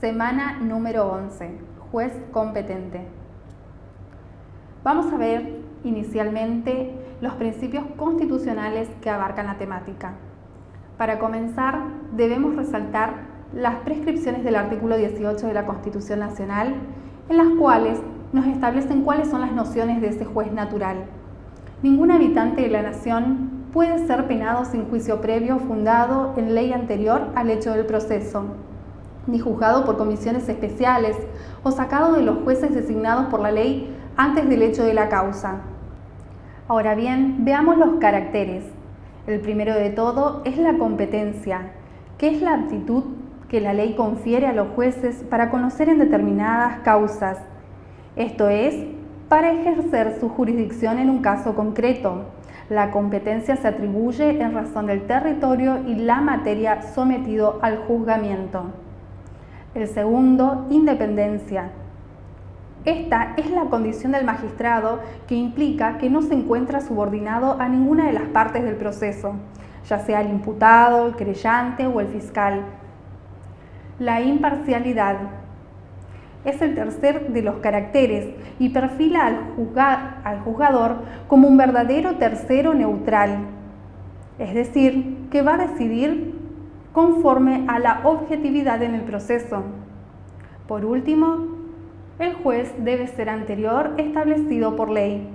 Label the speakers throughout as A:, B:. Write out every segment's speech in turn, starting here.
A: Semana número 11. Juez competente. Vamos a ver inicialmente los principios constitucionales que abarcan la temática. Para comenzar, debemos resaltar las prescripciones del artículo 18 de la Constitución Nacional, en las cuales nos establecen cuáles son las nociones de ese juez natural. Ningún habitante de la nación puede ser penado sin juicio previo fundado en ley anterior al hecho del proceso, ni juzgado por comisiones especiales o sacado de los jueces designados por la ley antes del hecho de la causa. Ahora bien, veamos los caracteres. El primero de todo es la competencia, que es la aptitud que la ley confiere a los jueces para conocer en determinadas causas, esto es, para ejercer su jurisdicción en un caso concreto. La competencia se atribuye en razón del territorio y la materia sometido al juzgamiento. El segundo, independencia. Esta es la condición del magistrado que implica que no se encuentra subordinado a ninguna de las partes del proceso, ya sea el imputado, el querellante o el fiscal. La imparcialidad es el tercer de los caracteres y perfila al juzgador como un verdadero tercero neutral, es decir, que va a decidir conforme a la objetividad en el proceso. Por último, el juez debe ser anterior establecido por ley.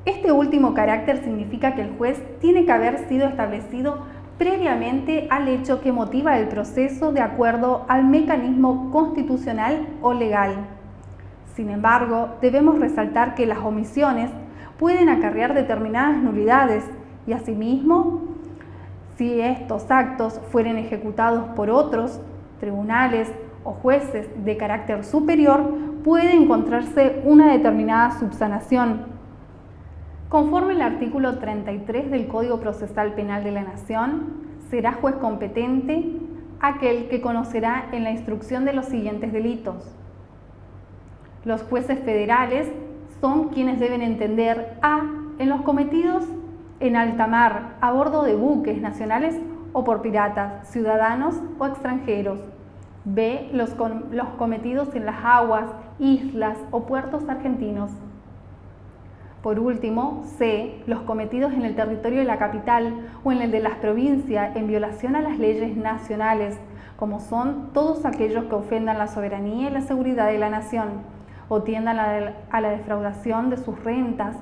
A: Este último carácter significa que el juez tiene que haber sido establecido previamente al hecho que motiva el proceso de acuerdo al mecanismo constitucional o legal. Sin embargo, debemos resaltar que las omisiones pueden acarrear determinadas nulidades y asimismo, si estos actos fueren ejecutados por otros tribunales o jueces de carácter superior, puede encontrarse una determinada subsanación. Conforme el artículo 33 del Código Procesal Penal de la Nación, será juez competente aquel que conocerá en la instrucción de los siguientes delitos. Los jueces federales son quienes deben entender a. En los cometidos en alta mar, a bordo de buques nacionales o por piratas, ciudadanos o extranjeros. B. Los cometidos en las aguas, islas o puertos argentinos. Por último, C. Los cometidos en el territorio de la capital o en el de las provincias en violación a las leyes nacionales, como son todos aquellos que ofendan la soberanía y la seguridad de la nación, o tiendan a la defraudación de sus rentas,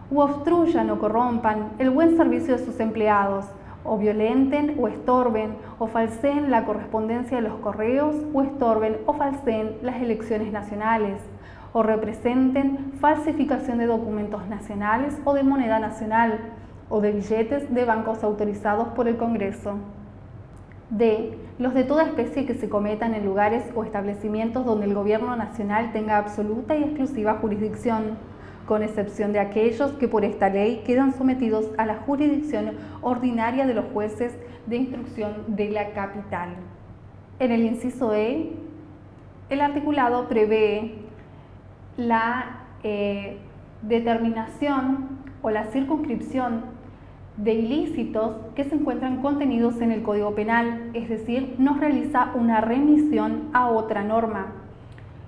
A: u obstruyan o corrompan el buen servicio de sus empleados, o violenten o estorben o falseen la correspondencia de los correos, o estorben o falseen las elecciones nacionales, o representen falsificación de documentos nacionales o de moneda nacional, o de billetes de bancos autorizados por el Congreso. D. Los de toda especie que se cometan en lugares o establecimientos donde el Gobierno Nacional tenga absoluta y exclusiva jurisdicción, con excepción de aquellos que por esta ley quedan sometidos a la jurisdicción ordinaria de los jueces de instrucción de la capital. En el inciso E, el articulado prevé la determinación o la circunscripción de ilícitos que se encuentran contenidos en el Código Penal, es decir, nos realiza una remisión a otra norma.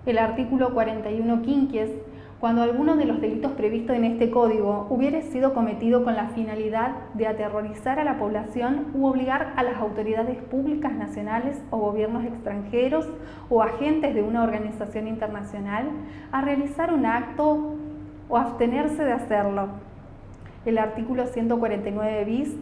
A: El artículo 41 quinquies, cuando alguno de los delitos previstos en este código hubiere sido cometido con la finalidad de aterrorizar a la población u obligar a las autoridades públicas nacionales o gobiernos extranjeros o agentes de una organización internacional a realizar un acto o abstenerse de hacerlo. El artículo 149 bis,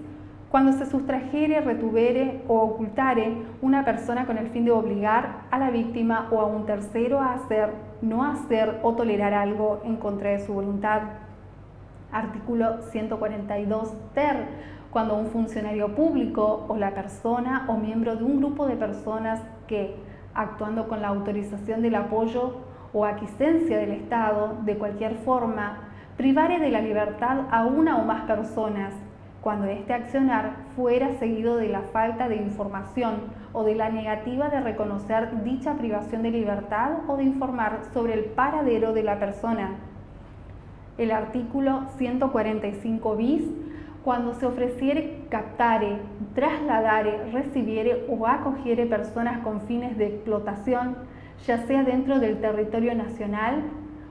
A: cuando se sustrajere, retuvere o ocultare una persona con el fin de obligar a la víctima o a un tercero a hacer, no hacer o tolerar algo en contra de su voluntad. Artículo 142 ter, cuando un funcionario público o la persona o miembro de un grupo de personas que, actuando con la autorización del apoyo o aquiescencia del Estado, de cualquier forma, privare de la libertad a una o más personas, cuando este accionar fuera seguido de la falta de información o de la negativa de reconocer dicha privación de libertad o de informar sobre el paradero de la persona. El artículo 145 bis, cuando se ofreciere captare, trasladare, recibiere o acogiere personas con fines de explotación, ya sea dentro del territorio nacional,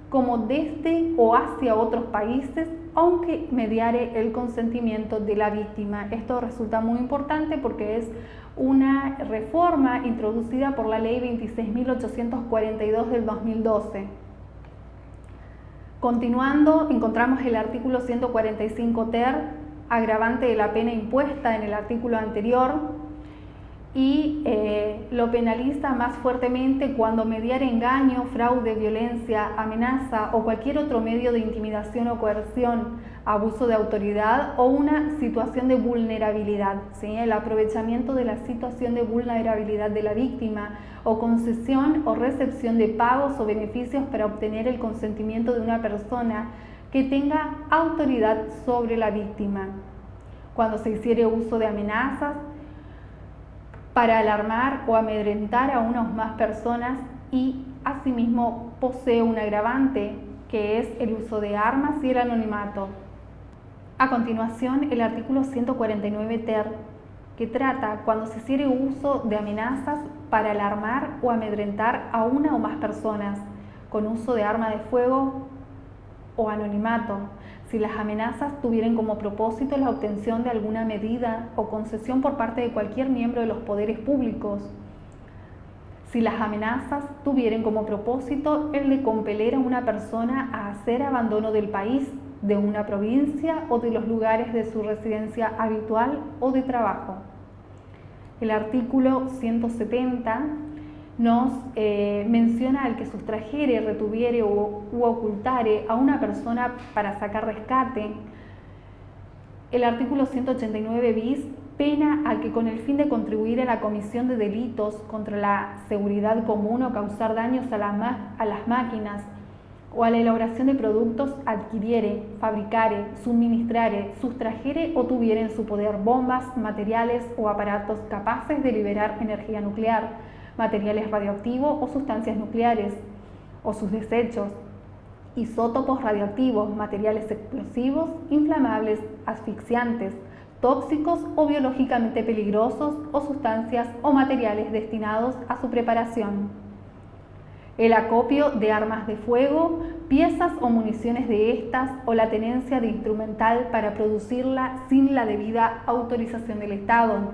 A: como desde o hacia otros países, aunque mediare el consentimiento de la víctima. Esto resulta muy importante porque es una reforma introducida por la Ley 26.842 del 2012. Continuando, encontramos el artículo 145 ter, agravante de la pena impuesta en el artículo anterior, y lo penaliza más fuertemente cuando mediare engaño, fraude, violencia, amenaza o cualquier otro medio de intimidación o coerción, abuso de autoridad o una situación de vulnerabilidad, ¿sí? El aprovechamiento de la situación de vulnerabilidad de la víctima o concesión o recepción de pagos o beneficios para obtener el consentimiento de una persona que tenga autoridad sobre la víctima. Cuando se hiciere uso de amenazas para alarmar o amedrentar a una o más personas y asimismo posee un agravante que es el uso de armas y el anonimato. A continuación, el artículo 149 ter, que trata cuando se hiciere uso de amenazas para alarmar o amedrentar a una o más personas con uso de arma de fuego o anonimato, si las amenazas tuvieran como propósito la obtención de alguna medida o concesión por parte de cualquier miembro de los poderes públicos, si las amenazas tuvieran como propósito el de compeler a una persona a hacer abandono del país, de una provincia o de los lugares de su residencia habitual o de trabajo. El artículo 170 nos menciona al que sustrajere, retuviere u ocultare a una persona para sacar rescate. El artículo 189 bis pena al que con el fin de contribuir a la comisión de delitos contra la seguridad común o causar daños a las máquinas o a la elaboración de productos adquiriere, fabricare, suministrare, sustrajere o tuviere en su poder bombas, materiales o aparatos capaces de liberar energía nuclear, materiales radioactivos o sustancias nucleares, o sus desechos, isótopos radioactivos, materiales explosivos, inflamables, asfixiantes, tóxicos o biológicamente peligrosos, o sustancias o materiales destinados a su preparación. El acopio de armas de fuego, piezas o municiones de estas, o la tenencia de instrumental para producirla sin la debida autorización del Estado.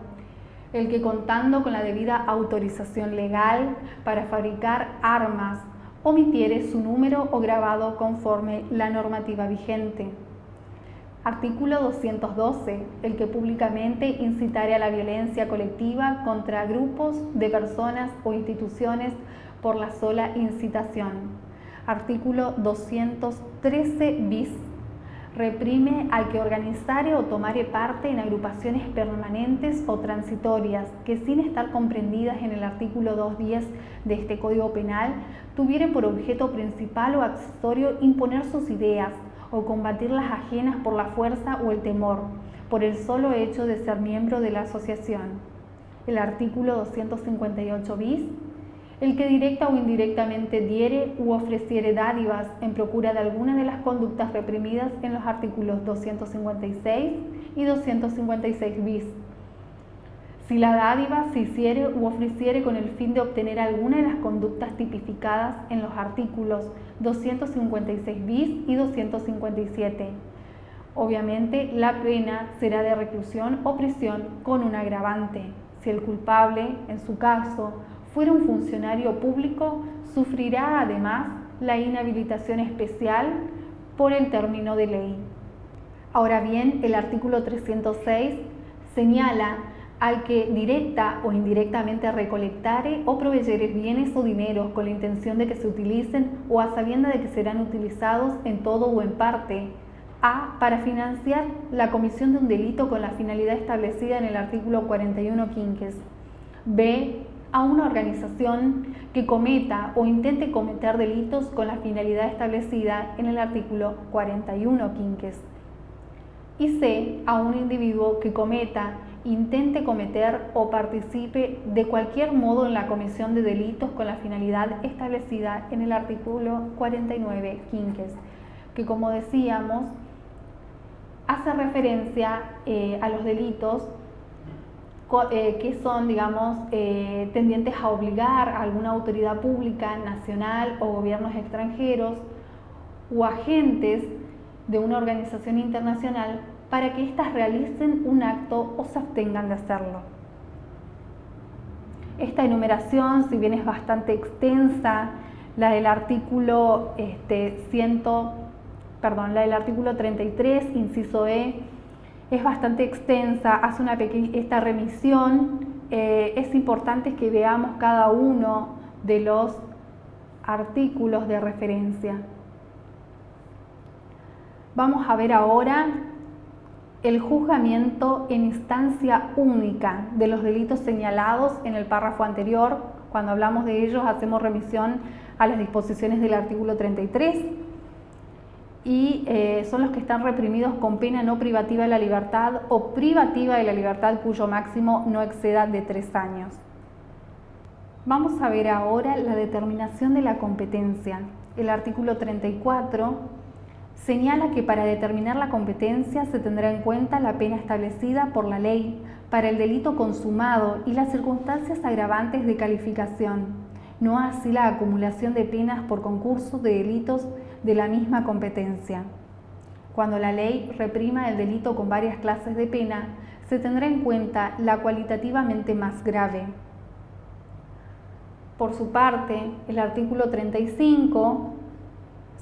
A: El que contando con la debida autorización legal para fabricar armas, omitiere su número o grabado conforme la normativa vigente. Artículo 212. El que públicamente incitare a la violencia colectiva contra grupos de personas o instituciones por la sola incitación. Artículo 213 bis. Reprime al que organizare o tomare parte en agrupaciones permanentes o transitorias que, sin estar comprendidas en el artículo 210 de este Código Penal, tuvieren por objeto principal o accesorio imponer sus ideas o combatirlas ajenas por la fuerza o el temor, por el solo hecho de ser miembro de la asociación. El artículo 258 bis. El que directa o indirectamente diere u ofreciere dádivas en procura de alguna de las conductas reprimidas en los artículos 256 y 256 bis. Si la dádiva se hiciere u ofreciere con el fin de obtener alguna de las conductas tipificadas en los artículos 256 bis y 257. Obviamente, la pena será de reclusión o prisión con un agravante. Si el culpable, en su caso, fuera un funcionario público, sufrirá además la inhabilitación especial por el término de ley. Ahora bien, el artículo 306 señala al que directa o indirectamente recolectare o proveyere bienes o dineros con la intención de que se utilicen o a sabienda de que serán utilizados en todo o en parte, a. para financiar la comisión de un delito con la finalidad establecida en el artículo 41 quinques, b. a una organización que cometa o intente cometer delitos con la finalidad establecida en el artículo 41 quinques, y c. a un individuo que cometa, intente cometer o participe de cualquier modo en la comisión de delitos con la finalidad establecida en el artículo 49 quinques, que, como decíamos, hace referencia a los delitos que son, digamos, tendientes a obligar a alguna autoridad pública, nacional o gobiernos extranjeros o agentes de una organización internacional para que éstas realicen un acto o se abstengan de hacerlo. Esta enumeración, si bien es bastante extensa, la del artículo 33, inciso E, es bastante extensa, hace esta remisión. Es importante que veamos cada uno de los artículos de referencia. Vamos a ver ahora el juzgamiento en instancia única de los delitos señalados en el párrafo anterior. Cuando hablamos de ellos hacemos remisión a las disposiciones del artículo 33 y son los que están reprimidos con pena no privativa de la libertad o privativa de la libertad cuyo máximo no exceda de 3 años. Vamos a ver ahora la determinación de la competencia. El artículo 34 señala que para determinar la competencia se tendrá en cuenta la pena establecida por la ley para el delito consumado y las circunstancias agravantes de calificación, no así la acumulación de penas por concurso de delitos de la misma competencia. Cuando la ley reprima el delito con varias clases de pena, se tendrá en cuenta la cualitativamente más grave. Por su parte, el artículo 35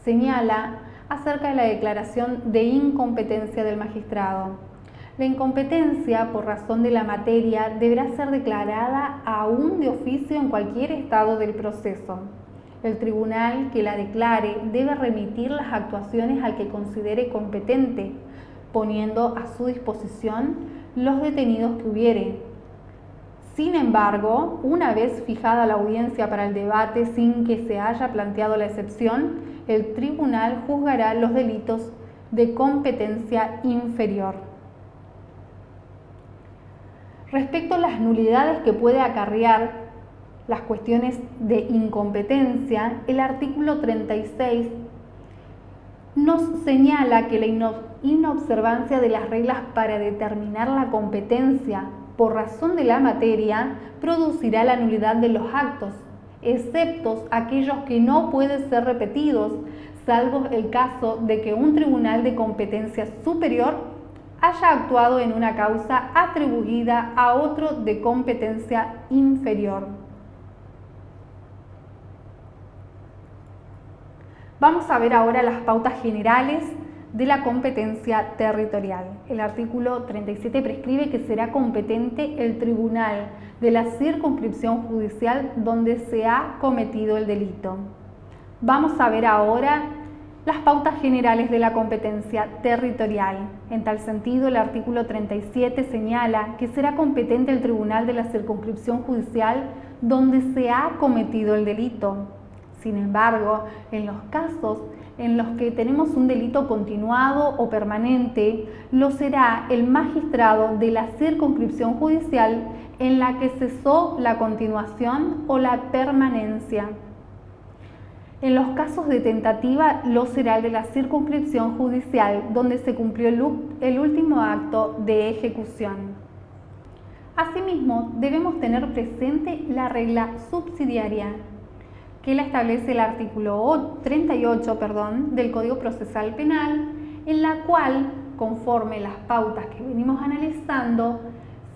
A: señala acerca de la declaración de incompetencia del magistrado. La incompetencia por razón de la materia deberá ser declarada aún de oficio en cualquier estado del proceso. El tribunal que la declare debe remitir las actuaciones al que considere competente, poniendo a su disposición los detenidos que hubiere. Sin embargo, una vez fijada la audiencia para el debate sin que se haya planteado la excepción, el tribunal juzgará los delitos de competencia inferior. Respecto a las nulidades que puede acarrear las cuestiones de incompetencia, el artículo 36 nos señala que la inobservancia de las reglas para determinar la competencia por razón de la materia producirá la nulidad de los actos, excepto aquellos que no pueden ser repetidos, salvo el caso de que un tribunal de competencia superior haya actuado en una causa atribuida a otro de competencia inferior. Vamos a ver ahora las pautas generales de la competencia territorial. El artículo 37 prescribe que será competente el tribunal de la circunscripción judicial donde se ha cometido el delito. Vamos a ver ahora las pautas generales de la competencia territorial. En tal sentido, el artículo 37 señala que será competente el tribunal de la circunscripción judicial donde se ha cometido el delito. Sin embargo, en los casos en los que tenemos un delito continuado o permanente, lo será el magistrado de la circunscripción judicial en la que cesó la continuación o la permanencia. En los casos de tentativa, lo será el de la circunscripción judicial donde se cumplió el último acto de ejecución. Asimismo, debemos tener presente la regla subsidiaria, que la establece el artículo 38 del Código Procesal Penal, en la cual, conforme las pautas que venimos analizando,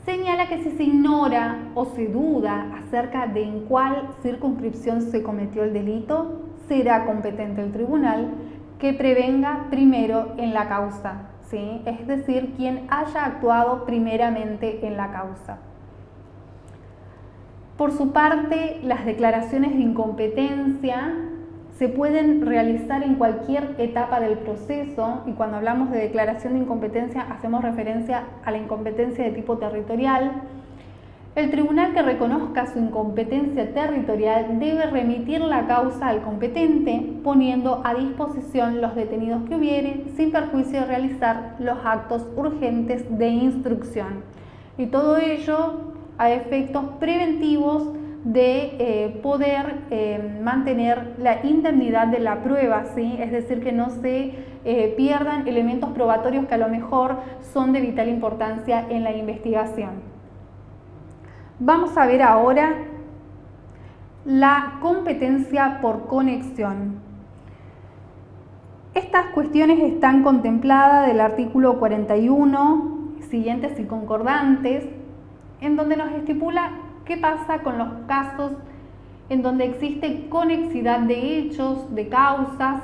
A: señala que si se ignora o se duda acerca de en cuál circunscripción se cometió el delito, será competente el tribunal que prevenga primero en la causa, ¿sí? Es decir, quien haya actuado primeramente en la causa. Por su parte, las declaraciones de incompetencia se pueden realizar en cualquier etapa del proceso, y cuando hablamos de declaración de incompetencia hacemos referencia a la incompetencia de tipo territorial. El tribunal que reconozca su incompetencia territorial debe remitir la causa al competente, poniendo a disposición los detenidos que hubiere, sin perjuicio de realizar los actos urgentes de instrucción. Y todo ello a efectos preventivos de poder mantener la indemnidad de la prueba, ¿sí? Es decir, que no se pierdan elementos probatorios que a lo mejor son de vital importancia en la investigación. Vamos a ver ahora la competencia por conexión. Estas cuestiones están contempladas del artículo 41, siguientes y concordantes, en donde nos estipula qué pasa con los casos en donde existe conexidad de hechos, de causas.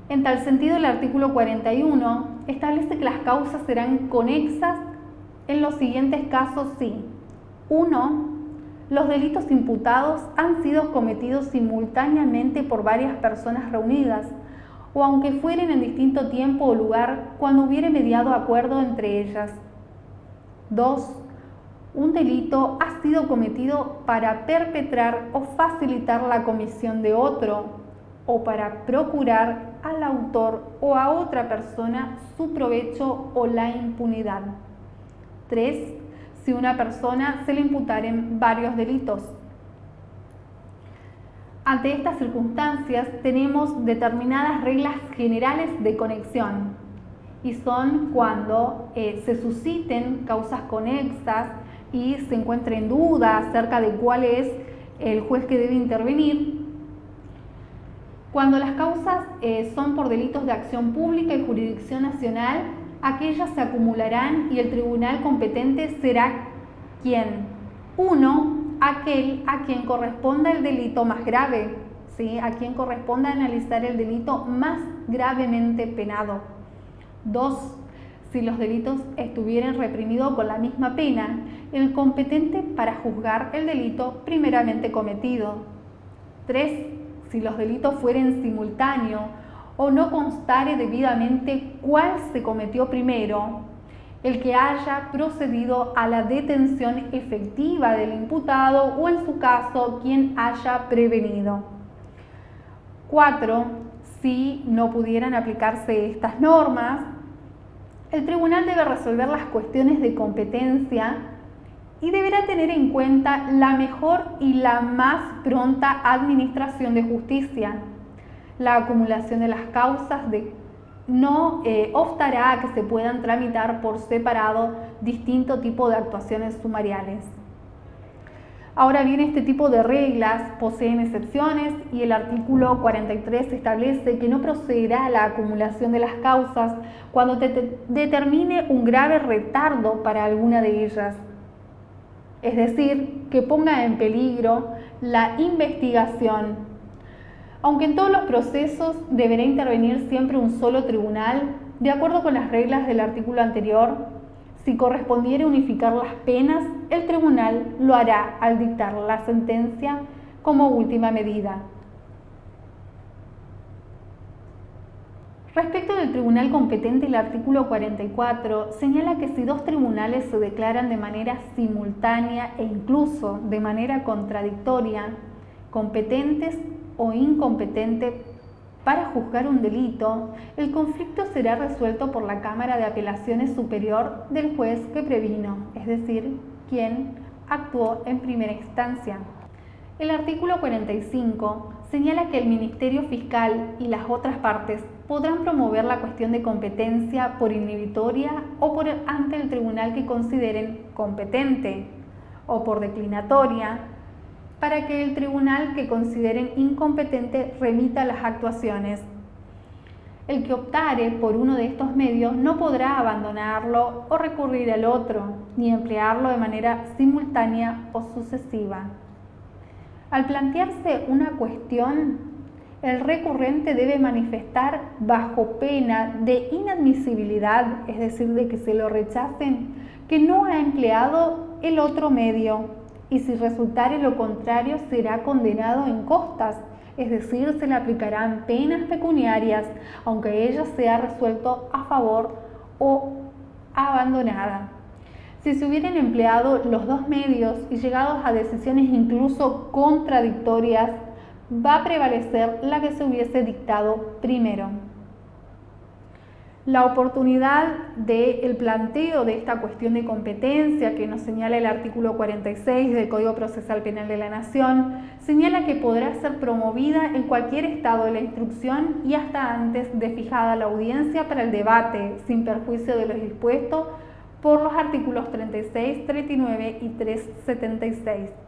A: En tal sentido, el artículo 41 establece que las causas serán conexas en los siguientes casos si: 1. Los delitos imputados han sido cometidos simultáneamente por varias personas reunidas, o aunque fueren en distinto tiempo o lugar, cuando hubiere mediado acuerdo entre ellas. 2. Un delito ha sido cometido para perpetrar o facilitar la comisión de otro, o para procurar al autor o a otra persona su provecho o la impunidad. 3. Si una persona se le imputaren varios delitos. Ante estas circunstancias tenemos determinadas reglas generales de conexión, y son cuando se susciten causas conexas y se encuentre en duda acerca de cuál es el juez que debe intervenir, cuando las causas son por delitos de acción pública y jurisdicción nacional. Aquellas se acumularán y el tribunal competente será ¿quién? 1. Aquel a quien corresponda el delito más grave, ¿sí? A quien corresponda analizar el delito más gravemente penado. 2. Si los delitos estuvieran reprimidos con la misma pena, el competente para juzgar el delito primeramente cometido. 3. Si los delitos fueren simultáneos o no constare debidamente cuál se cometió primero, el que haya procedido a la detención efectiva del imputado o en su caso quien haya prevenido. 4. Si no pudieran aplicarse estas normas, el tribunal debe resolver las cuestiones de competencia y deberá tener en cuenta la mejor y la más pronta administración de justicia. La acumulación de las causas no obstará a que se puedan tramitar por separado distinto tipo de actuaciones sumariales. Ahora bien, este tipo de reglas poseen excepciones y el artículo 43 establece que no procederá a la acumulación de las causas cuando determine un grave retardo para alguna de ellas. Es decir, que ponga en peligro la investigación. Aunque en todos los procesos deberá intervenir siempre un solo tribunal, de acuerdo con las reglas del artículo anterior, si correspondiere unificar las penas, el tribunal lo hará al dictar la sentencia como última medida. Respecto del tribunal competente, el artículo 44 señala que si dos tribunales se declaran de manera simultánea e incluso de manera contradictoria, competentes o incompetente para juzgar un delito, el conflicto será resuelto por la Cámara de Apelaciones Superior del juez que previno, es decir, quien actuó en primera instancia. El artículo 45 señala que el Ministerio Fiscal y las otras partes podrán promover la cuestión de competencia por inhibitoria o ante el tribunal que consideren competente, o por declinatoria, para que el tribunal que consideren incompetente remita las actuaciones. El que optare por uno de estos medios no podrá abandonarlo o recurrir al otro, ni emplearlo de manera simultánea o sucesiva. Al plantearse una cuestión, el recurrente debe manifestar bajo pena de inadmisibilidad, es decir, de que se lo rechacen, que no ha empleado el otro medio, y si resultare lo contrario será condenado en costas, es decir, se le aplicarán penas pecuniarias, aunque ella sea resuelto a favor o abandonada. Si se hubieran empleado los dos medios y llegados a decisiones incluso contradictorias, va a prevalecer la que se hubiese dictado primero. La oportunidad del planteo de esta cuestión de competencia que nos señala el artículo 46 del Código Procesal Penal de la Nación señala que podrá ser promovida en cualquier estado de la instrucción y hasta antes de fijada la audiencia para el debate, sin perjuicio de lo dispuesto por los artículos 36, 39 y 376.